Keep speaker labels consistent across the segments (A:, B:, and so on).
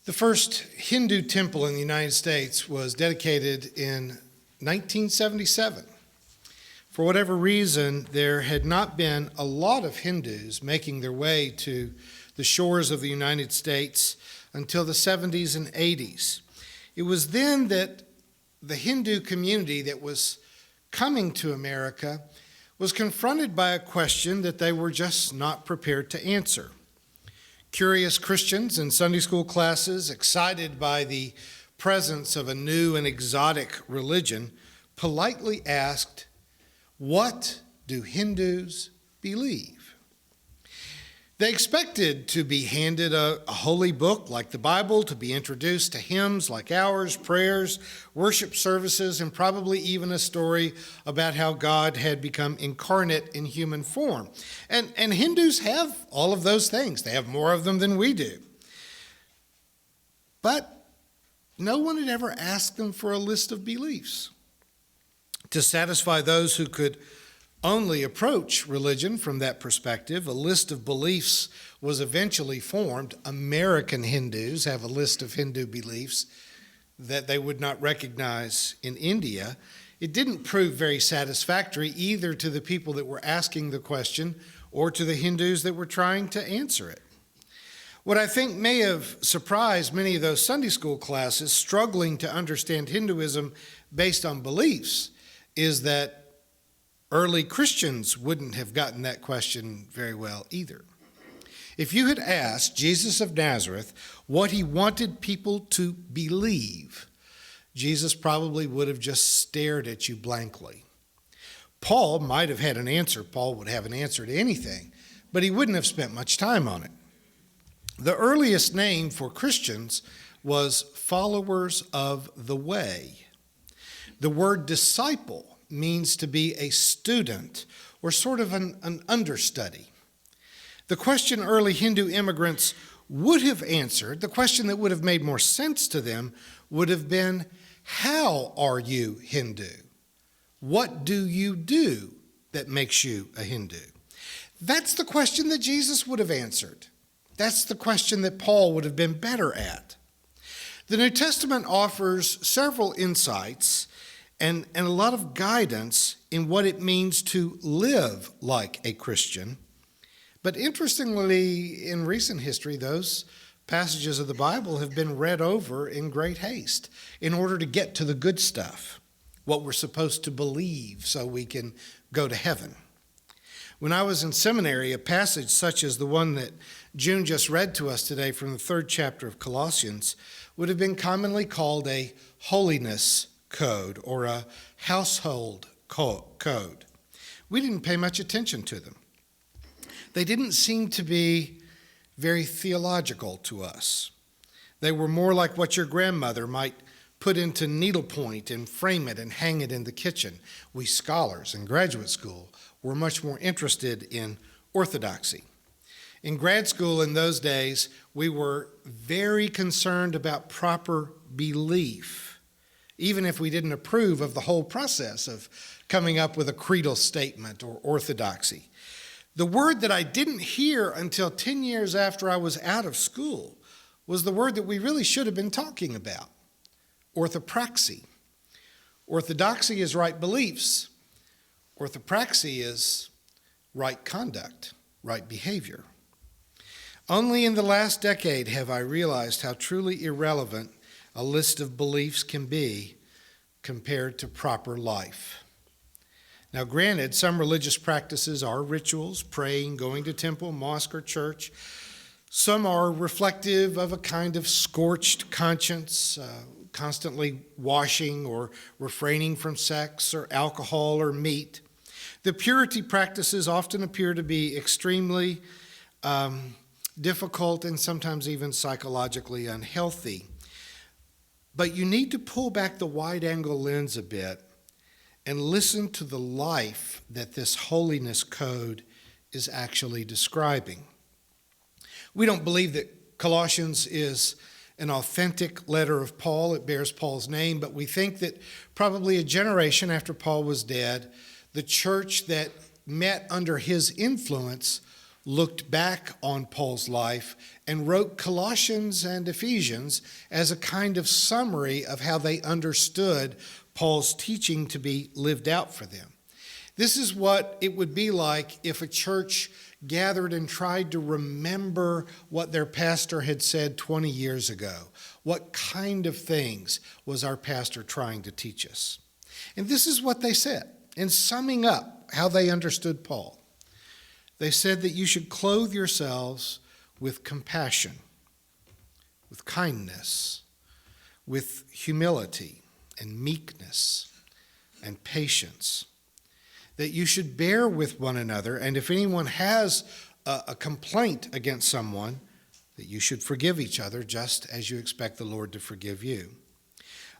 A: The first Hindu temple in the United States was dedicated in 1977. For whatever reason, there had not been a lot of Hindus making their way to the shores of the United States until the 70s and 80s. It was then that the Hindu community that was coming to America was confronted by a question that they were just not prepared to answer. Curious Christians in Sunday school classes, excited by the presence of a new and exotic religion, politely asked, "What do Hindus believe?" They expected to be handed a holy book like the Bible, to be introduced to hymns like ours, prayers, worship services, and probably even a story about how God had become incarnate in human form. And Hindus have all of those things. They have more of them than we do. But no one had ever asked them for a list of beliefs. To satisfy those who could only approach religion from that perspective, a list of beliefs was eventually formed. American Hindus have a list of Hindu beliefs that they would not recognize in India. It didn't prove very satisfactory either to the people that were asking the question or to the Hindus that were trying to answer it. What I think may have surprised many of those Sunday school classes struggling to understand Hinduism based on beliefs is that early Christians wouldn't have gotten that question very well either. If you had asked Jesus of Nazareth what he wanted people to believe, Jesus probably would have just stared at you blankly. Paul might have had an answer. Paul would have an answer to anything, but he wouldn't have spent much time on it. The earliest name for Christians was followers of the way. The word disciple means to be a student or sort of an understudy. The question early Hindu immigrants would have answered, the question that would have made more sense to them, would have been, how are you Hindu? What do you do that makes you a Hindu? That's the question that Jesus would have answered. That's the question that Paul would have been better at. The New Testament offers several insights and a lot of guidance in what it means to live like a Christian. But interestingly, in recent history, those passages of the Bible have been read over in great haste in order to get to the good stuff, what we're supposed to believe so we can go to heaven. When I was in seminary, a passage such as the one that June just read to us today from the 3rd chapter of Colossians would have been commonly called a holiness code or a household code. We didn't pay much attention to them. They didn't seem to be very theological to us. They were more like what your grandmother might put into needlepoint and frame it and hang it in the kitchen. We scholars in graduate school were much more interested in orthodoxy. In grad school in those days, we were very concerned about proper belief, even if we didn't approve of the whole process of coming up with a creedal statement or orthodoxy. The word that I didn't hear until 10 years after I was out of school was the word that we really should have been talking about, orthopraxy. Orthodoxy is right beliefs. Orthopraxy is right conduct, right behavior. Only in the last decade have I realized how truly irrelevant a list of beliefs can be compared to proper life. Now, granted, some religious practices are rituals, praying, going to temple, mosque, or church. Some are reflective of a kind of scorched conscience, constantly washing or refraining from sex or alcohol or meat. The purity practices often appear to be extremely difficult and sometimes even psychologically unhealthy. But you need to pull back the wide-angle lens a bit and listen to the life that this holiness code is actually describing. We don't believe that Colossians is an authentic letter of Paul. It bears Paul's name, but we think that probably a generation after Paul was dead, the church that met under his influence looked back on Paul's life and wrote Colossians and Ephesians as a kind of summary of how they understood Paul's teaching to be lived out for them. This is what it would be like if a church gathered and tried to remember what their pastor had said 20 years ago. What kind of things was our pastor trying to teach us? And this is what they said, in summing up how they understood Paul. They said that you should clothe yourselves with compassion, with kindness, with humility and meekness and patience, that you should bear with one another, and if anyone has a complaint against someone, that you should forgive each other just as you expect the Lord to forgive you.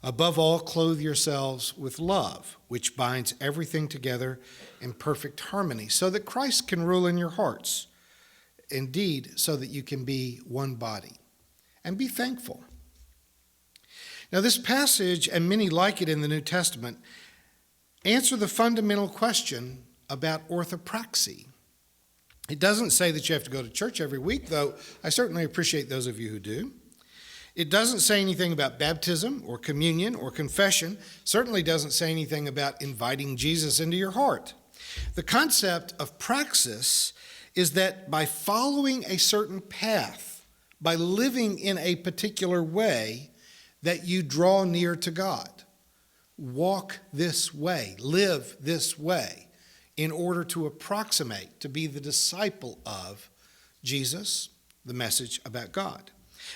A: Above all, clothe yourselves with love, which binds everything together in perfect harmony, so that Christ can rule in your hearts. Indeed, so that you can be one body. And be thankful. Now, this passage, and many like it in the New Testament, answer the fundamental question about orthopraxy. It doesn't say that you have to go to church every week, though I certainly appreciate those of you who do. It doesn't say anything about baptism or communion or confession. Certainly doesn't say anything about inviting Jesus into your heart. The concept of praxis is that by following a certain path, by living in a particular way, that you draw near to God. Walk this way, live this way, in order to approximate, to be the disciple of Jesus, the message about God.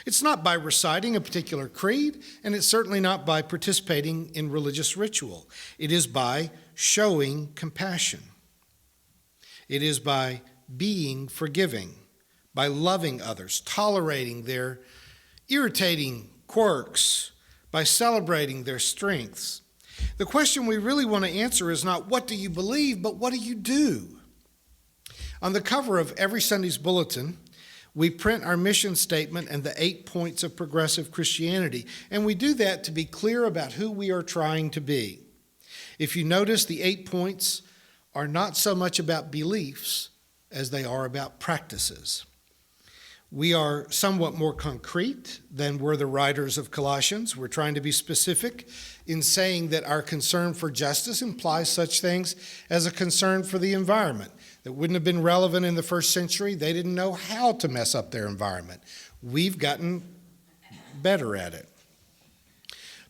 A: It's not by reciting a particular creed, and it's certainly not by participating in religious ritual. It is by showing compassion. It is by being forgiving, by loving others, tolerating their irritating quirks, by celebrating their strengths. The question we really want to answer is not what do you believe, but what do you do? On the cover of every Sunday's bulletin, we print our mission statement and the 8 points of progressive Christianity, and we do that to be clear about who we are trying to be. If you notice, the 8 points are not so much about beliefs as they are about practices. We are somewhat more concrete than were the writers of Colossians. We're trying to be specific in saying that our concern for justice implies such things as a concern for the environment that wouldn't have been relevant in the first century. They didn't know how to mess up their environment. We've gotten better at it.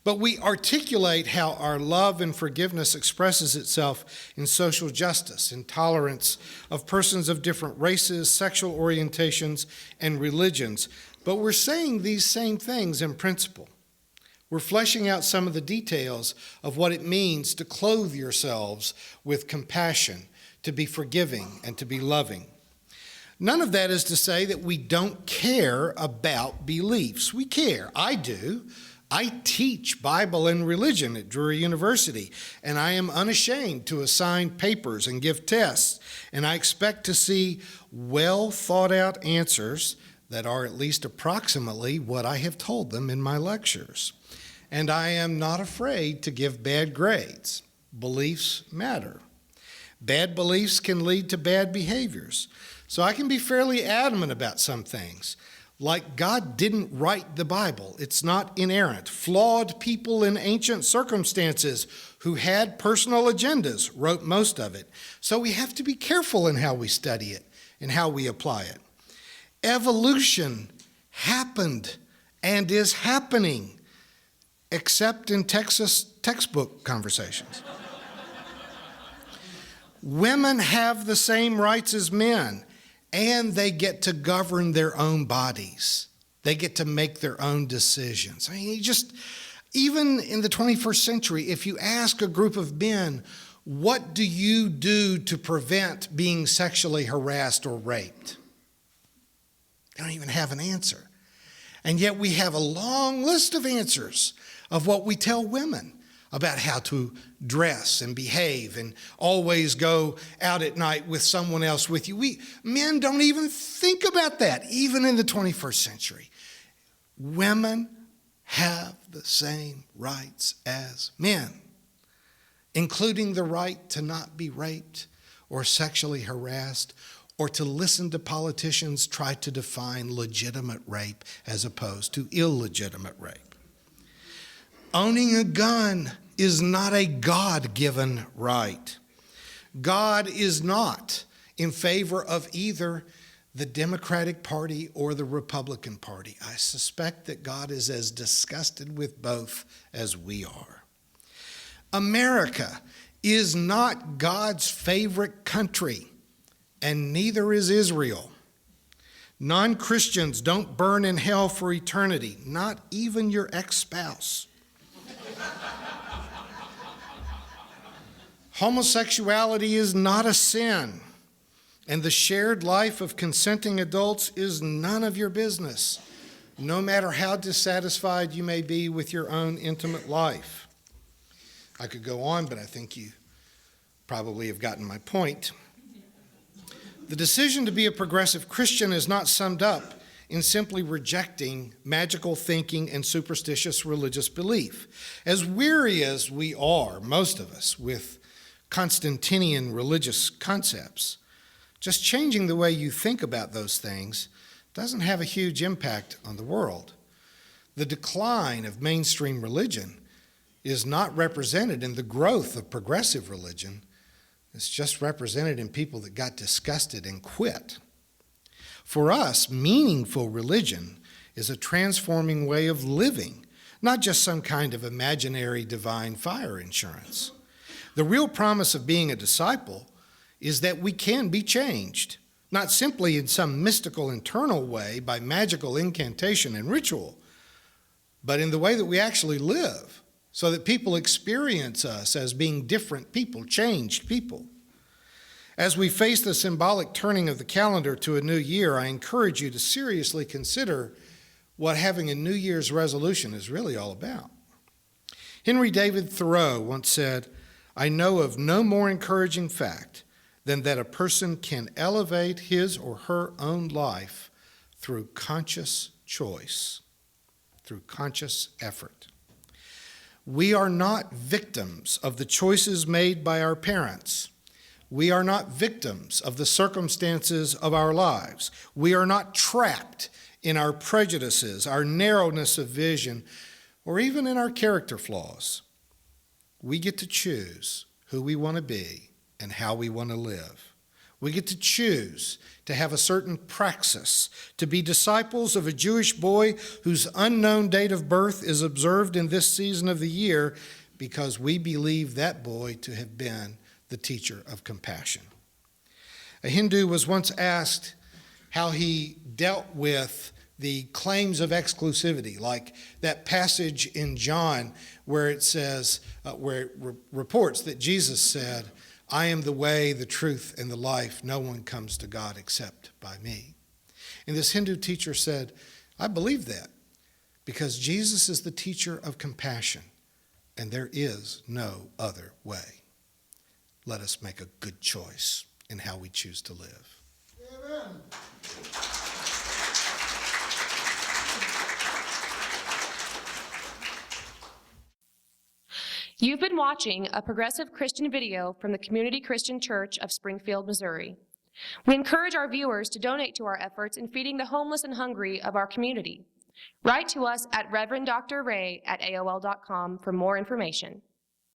A: But we articulate how our love and forgiveness expresses itself in social justice, in tolerance of persons of different races, sexual orientations, and religions. But we're saying these same things in principle. We're fleshing out some of the details of what it means to clothe yourselves with compassion, to be forgiving, and to be loving. None of that is to say that we don't care about beliefs. We care. I do. I teach Bible and religion at Drury University, and I am unashamed to assign papers and give tests, and I expect to see well thought out answers that are at least approximately what I have told them in my lectures. And I am not afraid to give bad grades. Beliefs matter. Bad beliefs can lead to bad behaviors. So I can be fairly adamant about some things. Like God didn't write the Bible. It's not inerrant. Flawed people in ancient circumstances who had personal agendas wrote most of it. So we have to be careful in how we study it and how we apply it. Evolution happened and is happening, except in Texas textbook conversations. Women have the same rights as men. And they get to govern their own bodies. They get to make their own decisions. I mean, even in the 21st century, if you ask a group of men, what do you do to prevent being sexually harassed or raped? They don't even have an answer. And yet we have a long list of answers of what we tell women about how to dress and behave and always go out at night with someone else with you. Men don't even think about that, even in the 21st century. Women have the same rights as men, including the right to not be raped or sexually harassed or to listen to politicians try to define legitimate rape as opposed to illegitimate rape. Owning a gun is not a God-given right. God is not in favor of either the Democratic Party or the Republican Party. I suspect that God is as disgusted with both as we are. America is not God's favorite country, and neither is Israel. Non-Christians don't burn in hell for eternity, not even your ex-spouse. Homosexuality is not a sin, and the shared life of consenting adults is none of your business, no matter how dissatisfied you may be with your own intimate life. I could go on, but I think you probably have gotten my point. The decision to be a progressive Christian is not summed up in simply rejecting magical thinking and superstitious religious belief. As weary as we are, most of us, with Constantinian religious concepts, just changing the way you think about those things doesn't have a huge impact on the world. The decline of mainstream religion is not represented in the growth of progressive religion. It's just represented in people that got disgusted and quit. For us, meaningful religion is a transforming way of living, not just some kind of imaginary divine fire insurance. The real promise of being a disciple is that we can be changed, not simply in some mystical internal way by magical incantation and ritual, but in the way that we actually live, so that people experience us as being different people, changed people. As we face the symbolic turning of the calendar to a new year, I encourage you to seriously consider what having a New Year's resolution is really all about. Henry David Thoreau once said, "I know of no more encouraging fact than that a person can elevate his or her own life through conscious choice, through conscious effort." We are not victims of the choices made by our parents. We are not victims of the circumstances of our lives. We are not trapped in our prejudices, our narrowness of vision, or even in our character flaws. We get to choose who we want to be and how we want to live. We get to choose to have a certain praxis, to be disciples of a Jewish boy whose unknown date of birth is observed in this season of the year because we believe that boy to have been the teacher of compassion. A Hindu was once asked how he dealt with the claims of exclusivity, like that passage in John where it says, where it reports that Jesus said, "I am the way, the truth, and the life. No one comes to God except by me." And this Hindu teacher said, "I believe that because Jesus is the teacher of compassion, and there is no other way." Let us make a good choice in how we choose to live. Amen.
B: You've been watching a progressive Christian video from the Community Christian Church of Springfield, Missouri. We encourage our viewers to donate to our efforts in feeding the homeless and hungry of our community. Write to us at reverenddray@aol.com for more information.